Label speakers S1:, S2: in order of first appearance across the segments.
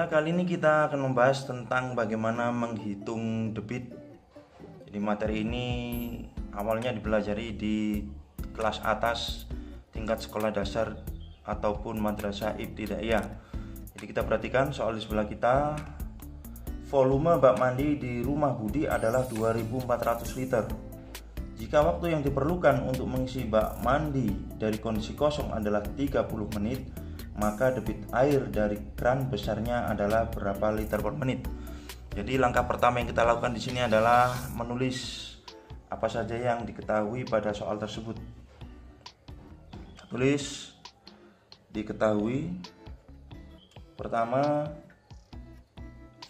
S1: Kali ini kita akan membahas tentang bagaimana menghitung debit. Jadi materi ini awalnya dipelajari di kelas atas tingkat sekolah dasar ataupun madrasah ibtidaiyah. Jadi kita perhatikan soal di sebelah kita. Volume bak mandi di rumah Budi adalah 2400 liter. Jika waktu yang diperlukan untuk mengisi bak mandi dari kondisi kosong adalah 30 menit, maka debit air dari kran besarnya adalah berapa liter per menit. Jadi langkah pertama yang kita lakukan di sini adalah menulis apa saja yang diketahui pada soal tersebut. Tulis diketahui. Pertama,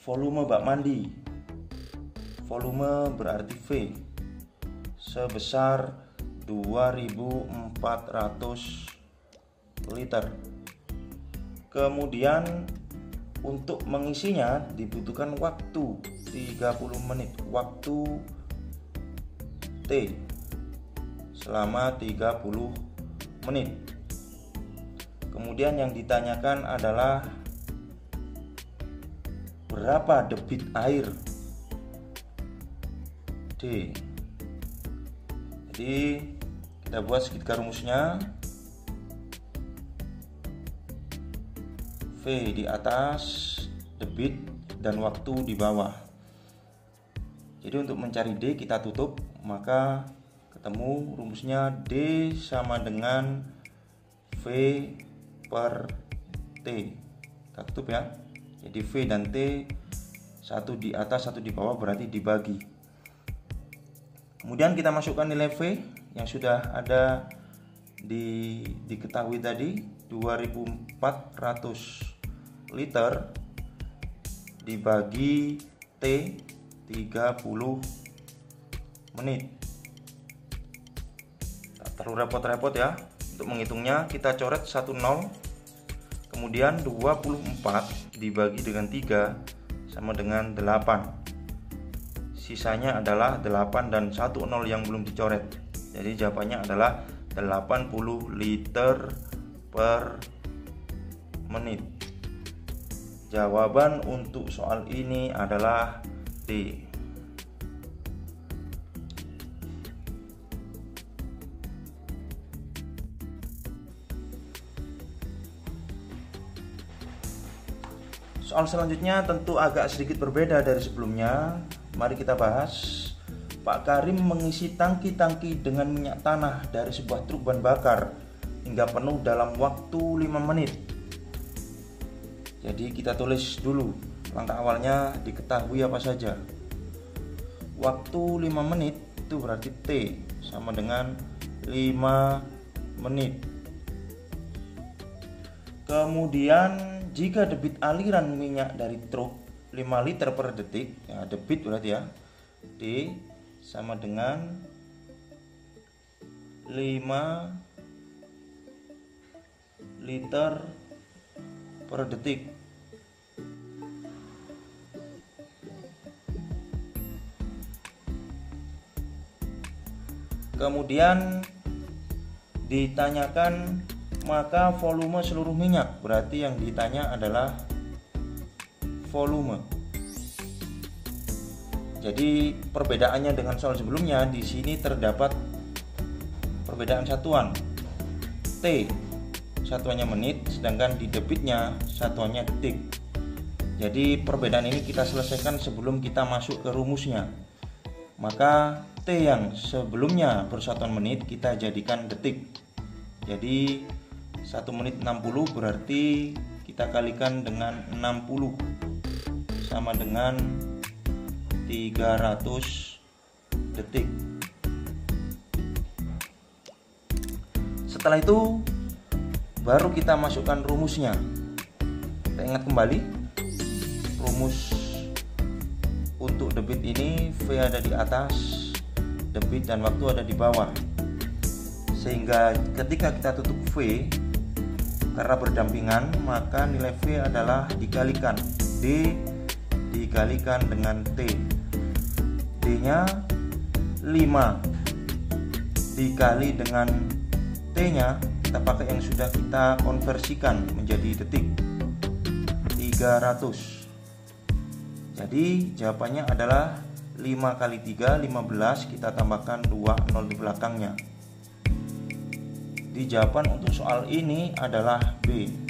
S1: volume bak mandi. Volume berarti V sebesar 2400 liter. Kemudian untuk mengisinya dibutuhkan waktu 30 menit, waktu T selama 30 menit. Kemudian yang ditanyakan adalah berapa debit air D. Jadi kita buat segitiga rumusnya. V di atas, debit dan waktu di bawah. Jadi untuk mencari D kita tutup, maka ketemu rumusnya D sama dengan V per T. Kita tutup ya. Jadi V dan T, satu di atas satu di bawah, berarti dibagi. Kemudian kita masukkan nilai V yang sudah ada diketahui tadi, 2400 liter dibagi T 30 menit. Tak terlalu repot-repot ya. Untuk menghitungnya kita coret 1 0. Kemudian 24 dibagi dengan 3 sama dengan 8. Sisanya adalah 8 dan 1 0 yang belum dicoret. Jadi jawabannya adalah 80 liter per menit. Jawaban untuk soal ini adalah D. Soal selanjutnya tentu agak sedikit berbeda dari sebelumnya. Mari kita bahas. Pak Karim mengisi tangki-tangki dengan minyak tanah dari sebuah truk bahan bakar hingga penuh dalam waktu 5 menit. Jadi kita tulis dulu langkah awalnya, diketahui apa saja. Waktu 5 menit itu berarti T sama dengan 5 menit. Kemudian jika debit aliran minyak dari truk 5 liter per detik, ya debit berarti ya, D sama dengan 5 liter per detik. Kemudian ditanyakan maka volume seluruh minyak, berarti yang ditanya adalah volume. Jadi perbedaannya dengan soal sebelumnya, di sini terdapat perbedaan satuan. T satuannya menit, sedangkan di debitnya satuannya detik. Jadi perbedaan ini kita selesaikan sebelum kita masuk ke rumusnya. Maka T yang sebelumnya bersatuan menit kita jadikan detik. Jadi 1 menit 60 berarti kita kalikan dengan 60 sama dengan 300 detik. Setelah itu baru kita masukkan rumusnya. Kita ingat kembali, rumus untuk debit ini V ada di atas, debit dan waktu ada di bawah, sehingga ketika kita tutup V karena berdampingan, maka nilai V adalah dikalikan D dikalikan dengan T. D nya 5 dikali dengan T nya, kita pakai yang sudah kita konversikan menjadi detik, 300. Jadi jawabannya adalah 5 kali 3, 15, kita tambahkan 2 nol di belakangnya. Di jawaban untuk soal ini adalah B.